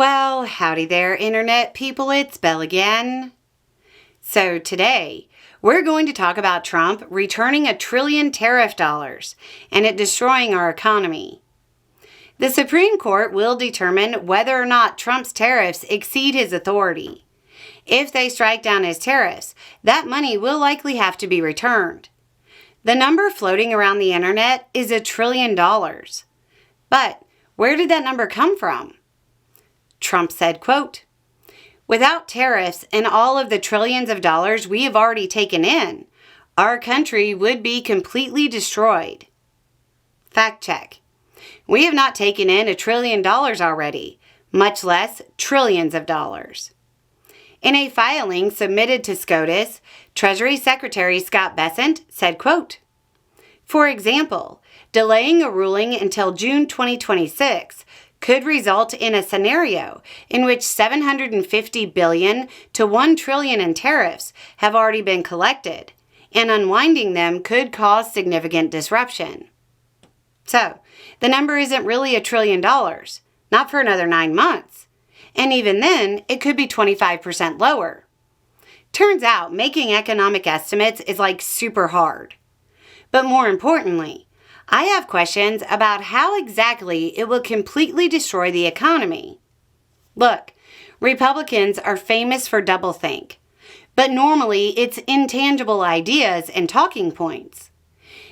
Well, howdy there, Internet people. It's Belle again. So today, we're going to talk about Trump returning $1 trillion tariff dollars and it destroying our economy. The Supreme Court will determine whether or not Trump's tariffs exceed his authority. If they strike down his tariffs, that money will likely have to be returned. The number floating around the internet is $1 trillion. But where did that number come from? Trump said, quote, "Without tariffs and all of the trillions of dollars we have already taken in, our country would be completely destroyed." Fact check. We have not taken in $1 trillion already, much less trillions of dollars. In a filing submitted to SCOTUS, Treasury Secretary Scott Bessent said, quote, "For example, delaying a ruling until June 2026 could result in a scenario in which $750 billion to $1 trillion in tariffs have already been collected, and unwinding them could cause significant disruption." So, the number isn't really $1 trillion, not for another 9 months. And even then, it could be 25% lower. Turns out, making economic estimates is like super hard. But more importantly, I have questions about how exactly it will completely destroy the economy. Look, Republicans are famous for doublethink, but normally it's intangible ideas and talking points.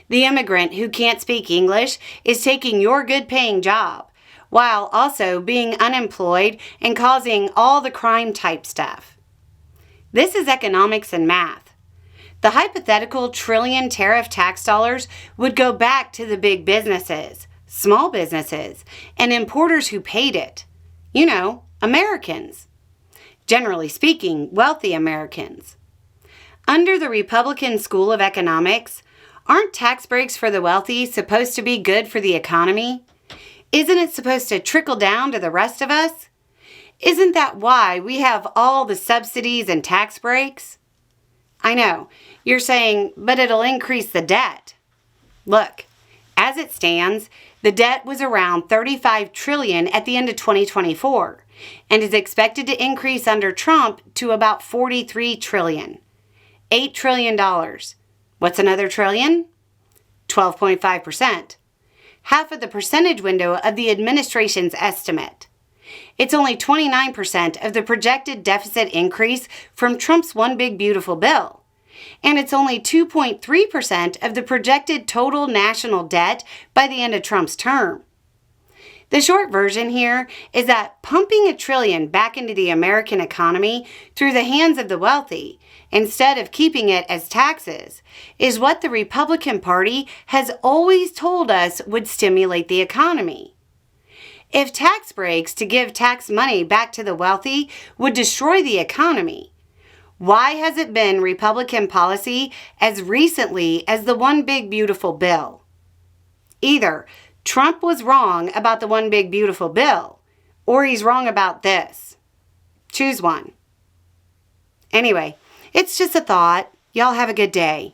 The immigrant who can't speak English is taking your good-paying job, while also being unemployed and causing all the crime type stuff. This is economics and math. The hypothetical trillion tariff tax dollars would go back to the big businesses, small businesses, and importers who paid it. You know, Americans. Generally speaking, wealthy Americans. Under the Republican School of Economics, aren't tax breaks for the wealthy supposed to be good for the economy? Isn't it supposed to trickle down to the rest of us? Isn't that why we have all the subsidies and tax breaks? I know, you're saying, but it'll increase the debt. Look, as it stands, the debt was around $35 trillion at the end of 2024 and is expected to increase under Trump to about $43 trillion. $8 trillion. What's another trillion? 12.5%. Half of the percentage window of the administration's estimate. It's only 29% of the projected deficit increase from Trump's One Big Beautiful Bill. And it's only 2.3% of the projected total national debt by the end of Trump's term. The short version here is that pumping $1 trillion back into the American economy through the hands of the wealthy, instead of keeping it as taxes, is what the Republican Party has always told us would stimulate the economy. If tax breaks to give tax money back to the wealthy would destroy the economy, why has it been Republican policy as recently as the One Big Beautiful Bill? Either Trump was wrong about the One Big Beautiful Bill, or he's wrong about this. Choose one. Anyway, it's just a thought. Y'all have a good day.